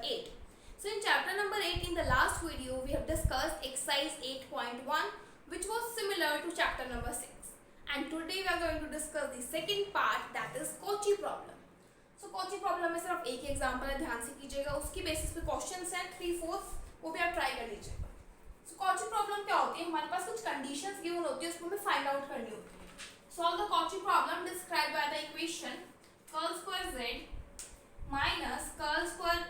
8. So in chapter number 8, in the last video we have discussed exercise 8.1, which was similar to chapter number 6, and today we are going to discuss the second part, that is Cauchy problem. So Cauchy problem में सिर्फ एक example है, ध्यान से कीजिएगा, उसकी basis पे questions हैं 3-4, वो भी आप ट्राई कर लीजिएगा. So Cauchy problem क्या होती है, हमारे पास कुछ कंडीशंस गिवन होती है, उसको हमें फाइंड आउट करनी होती है. Solve the Cauchy problem described by the equation curl square z minus curl square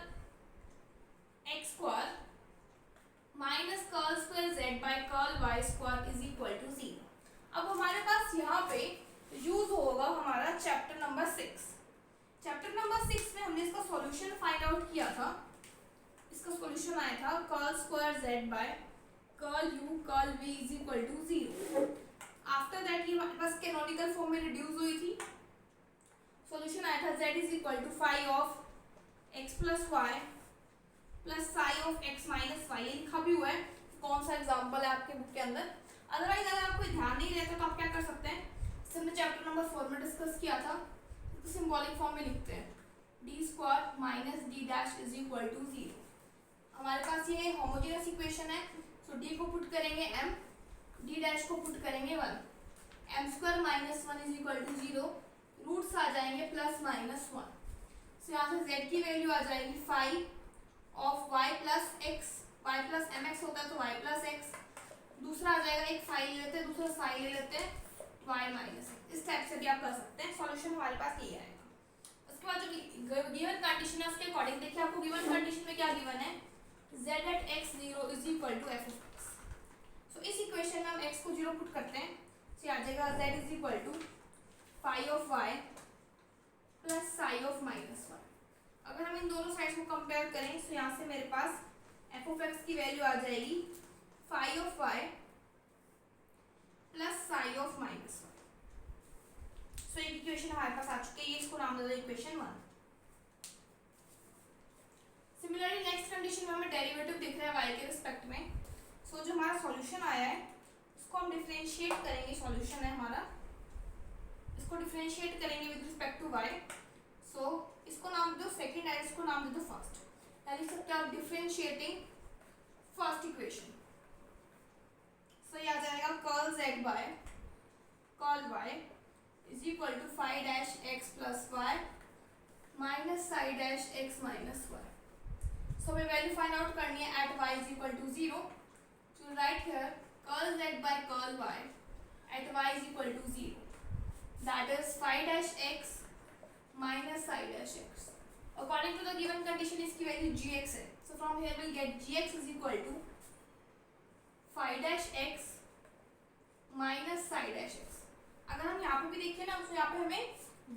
x square minus curl square z by curl y square is equal to 0. अब हमारे पास यहाँ पे यूज होगा हमारा चैप्टर नंबर 6. चैप्टर नंबर 6 में हमने इसका solution find out किया था. इसका सॉल्यूशन आया था curl square z by curl u curl v is equal to 0. After that ये हमारे पास कैनोनिकल फॉर्म में रिड्यूस हुई थी. सॉल्यूशन आया था z is equal to phi of x plus y plus psi of x minus y. ये लिखा भी हुआ है कौन सा एग्जाम्पल है आपके बुक के अंदर. अदरवाइज अगर आपको ध्यान नहीं रहता तो आप क्या कर सकते हैं, इसे हमने चैप्टर नंबर 4 में डिस्कस किया था, तो सिंबॉलिक फॉर्म में लिखते हैं D square minus D dash is equal to 0. हमारे पास ये होमोजेनियस इक्वेशन है, सो डी को पुट करेंगे m, डी डैश को पुट करेंगे 1, m square minus 1 is equal to 0, roots आ जाएंगे प्लस माइनस 1. सो यहाँ से z की वैल्यू आ जाएगी phi of y plus x, y plus m x होता है तो y प्लस एक्स. दूसरा आ जाएगा, एक फाई ले लेते हैं, दूसरा साई ले लेते हैं, y माइनस एक्स. इस टाइप से भी आप कर सकते हैं. सॉल्यूशन हमारे पास ये आएगा. उसके बाद जो गिवन कंडीशन है उसके अकॉर्डिंग देखिए, आपको गिवन कंडीशन में क्या गिवन है, z at x0 is equal to f of x. So इस इक्वेशन में हम x को 0 पुट करते हैं, तो आ जाएगा z is equal to phi of y plus psi of minus 1. अगर हम इन दोनों साइड्स को कंपेयर करें तो यहाँ से मेरे पास f ऑफ x की वैल्यू आ जाएगी phi of y plus psi of minus 1. So एक इक्वेशन हमारे पास आ चुकी है, ये इसको नाम दे दो इक्वेशन 1. सिमिलरली नेक्स्ट कंडीशन में हमें डेरिवेटिव दिख रहा है y के रिस्पेक्ट में. सो जो हमारा सॉल्यूशन आया है इसको हम डिफरेंशिएट करेंगे. सॉल्यूशन है हमारा, इसको डिफरेंशिएट करेंगे विद रिस्पेक्ट टू y. सो इसको नाम दो सेकंड है, इसको नाम दे दो फर्स्ट. लिख सकते हो आप डिफरेंशिएटिंग फर्स्ट इक्वेशन. सो ये आ जाएगा curl z by curl y is equal to phi dash x plus y minus psi dash x minus y. So हमें वैल्यू फाइंड आउट करनी है at y is equal to 0. To write here curl z by curl y at y is equal to 0, that is phi dash x minus psi dash x. According to the given condition, इसकी value gx है. So from here we'll get gx is equal to phi dash x minus psi dash x. अगर हम यहाँ पे भी देखें ना, तो यहाँ पे हमें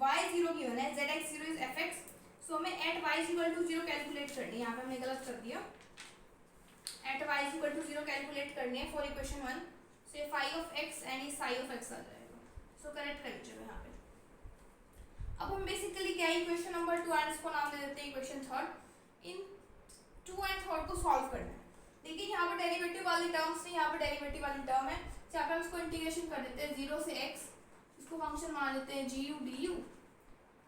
y0 गिवन है, zx0 is fx. So हमें at y is equal to 0 calculate करनी है. यहाँ पे हमने गलत कर दिया. at y is equal to 0 calculate करनी है for equation 1. So phi of x and psi of x आ जाएगा. So करेक्ट कर लीजिए यहाँ पे. अब हम बेसिकली क्या है, इक्वेशन नंबर 2 एंड इसको नाम दे देते हैं इक्वेशन 3. इन 2 एंड 3 को सॉल्व करना है. देखिए यहाँ पे डेरिवेटिव वाली टर्म्स नहीं, यहाँ पे डेरिवेटिव वाली टर्म है. यहाँ पे हम इसको इंटीग्रेशन कर देते हैं 0 से x, इसको फंक्शन मान लेते हैं gu du.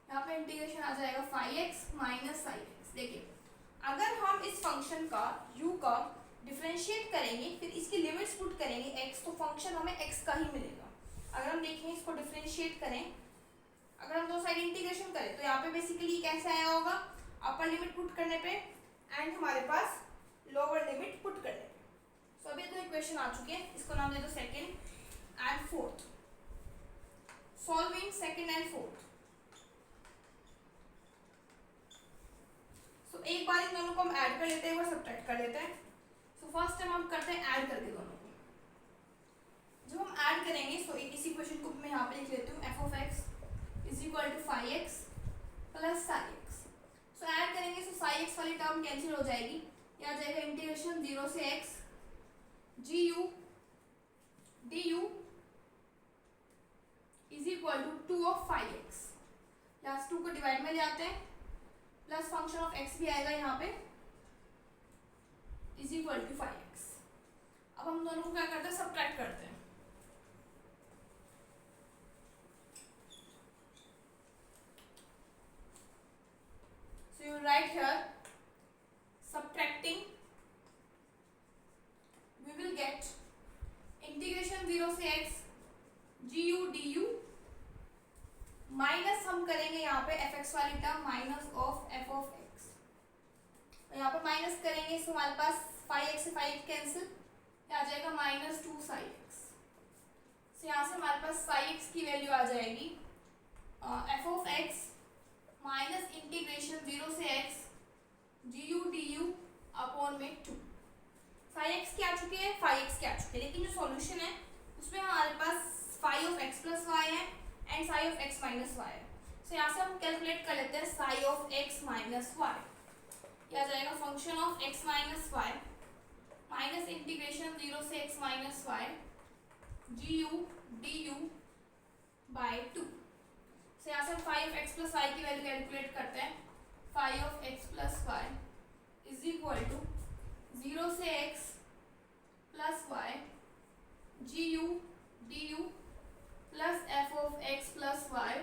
यहाँ पे इंटीग्रेशन आ जाएगा phi x minus psi x. देखिए अगर हम इस फंक्शन का u का डिफरेंशिएट करेंगे, फिर इसकी लिमिट्स पुट करेंगे x, तो फंक्शन हमें x का ही मिलेगा. अगर हम देखें इसको डिफरेंशिएट करें, अगर हम दो साइड इंटीग्रेशन करें तो यहाँ पे बेसिकली कैसे आया होगा, अपर लिमिट पुट करने पे एंड हमारे पास लोअर लिमिट पुट करने पे. सो अभी तो इक्वेशन आ चुकी है, इसको नाम दे दो second and fourth. Solving second and fourth. So एक बार इन दोनों को हम ऐड कर लेते हैं, एक बार सब्ट्रैक्ट कर लेते हैं. सो फर्स्ट टाइम हम करते हैं ऐड करके दोनों को. जब हम ऐड करेंगे सो इस इक्वेशन को मैं यहाँ पे लिख लेती हूँ f of x is equal to phi x plus psi x. So add करेंगे सो साई एक्स वाली टर्म कैंसिल हो जाएगी. यह आ जाएगा इंटीग्रेशन 0 से x g u d u is equal to 2 of phi x. Last 2 को divide में ले आते हैं, प्लस फंक्शन ऑफ x भी आएगा यहाँ पे is equal to phi x. अब हम दोनों को क्या करते हैं, सब्ट्रैक्ट करते हैं. So you write here zero से x g u d u minus हम करेंगे यहाँ पे एफ एक्स वाली term minus of f of x, यहाँ पे माइनस करेंगे तो हमारे पास 5x से 5 कैंसिल, आ जाएगा माइनस 2 साई एक्स। तो यहाँ से हमारे पास साई एक्स की वैल्यू आ जाएगी f of x minus integration zero से x g u d u upon में 2। फाइव एक्स के आ चुके हैं, 5x के आ चुके हैं, लेकिन जो सॉल्यूशन है उसमें हमारे पास phi of x plus y है and psi of x minus y है। तो यहाँ से हम कैलकुलेट कर लेते हैं psi of x minus y, क्या जाएगा function of x minus y minus integration zero से x minus y g u d u by 2। तो यहाँ से हम फाइव एक्स प्लस वाई की वैल्यू कैलकुलेट करते हैं, five of x plus y is equal to zero से x plus y g u d u plus f of x plus y,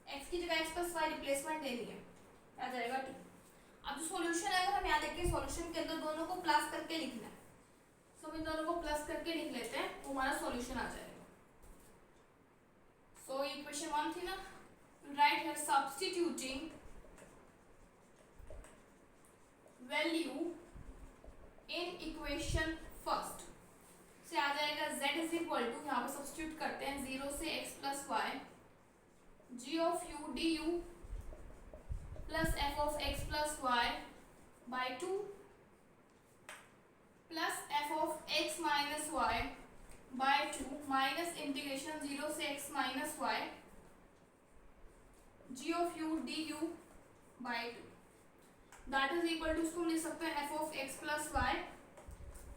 x की जगह एक्स प्लस वाई रिप्लेसमेंट देनी है, आ जाएगा 2। अब जो सॉल्यूशन है अगर हम यहाँ देखिए सॉल्यूशन के अंदर दोनों को प्लस करके लिखना है, तो हम इन दोनों को प्लस करके लिख लेते हैं, वो हमारा सॉल्यूशन आ जाएगा। सो ये इक्वेशन 1 थी ना, right here substituting value in equation first से आ जाएगा z इज इक्वल टू, यहाँ पर सब्स्टिट्यूट करते हैं जीरो से x plus y g of u d u plus f of x plus y by 2 plus f of x minus y by 2 minus integration zero से x minus y g of u d u by 2 that is equal to, इसको हम लिख सकते हैं f of x plus y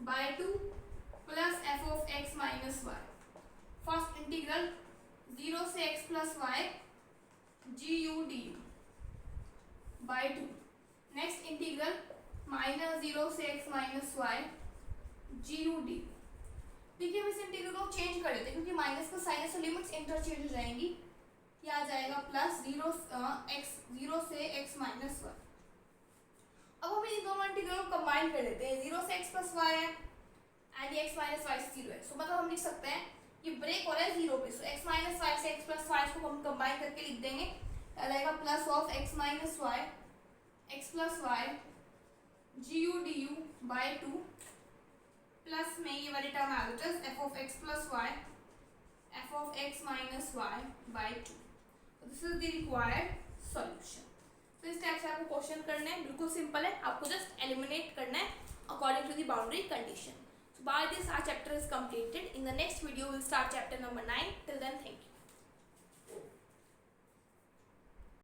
by 2 plus f of x minus y. First integral zero से x plus y g u d u by 2, next integral minus zero से x minus y g u d. देखिए हम इस integral को change कर देते हैं क्योंकि माइनस का साइन है तो लिमिट्स इंटरचेंज हो जाएंगी, क्या आ जाएगा प्लस जीरो से एक्स माइनस वाई। अब हम इन दोनों इंटीग्रल को कंबाइन कर लेते हैं, जीरो से एक्स प्लस वाई है एंड एक्स माइनस वाई से जीरो है, सो मतलब हम लिख सकते हैं ये ब्रेक हो रहा है जीरो पे, सो एक्स माइनस वाई से एक्स प्लस वाई को हम कंबाइन करके लिख देंगे, आ जाएगा plus of x minus y x plus y g u d u by 2 plus में ये वाली टर्म आ जाता है f of x plus y f of x minus y by 2। This is the required solution. तो इस type से आपको क्वेश्चन करना है, बिल्कुल सिंपल है, आपको जस्ट एलिमिनेट करना है according to the boundary condition. So by this our chapter is completed. In the next video we will start chapter number 9. Till then, thank you.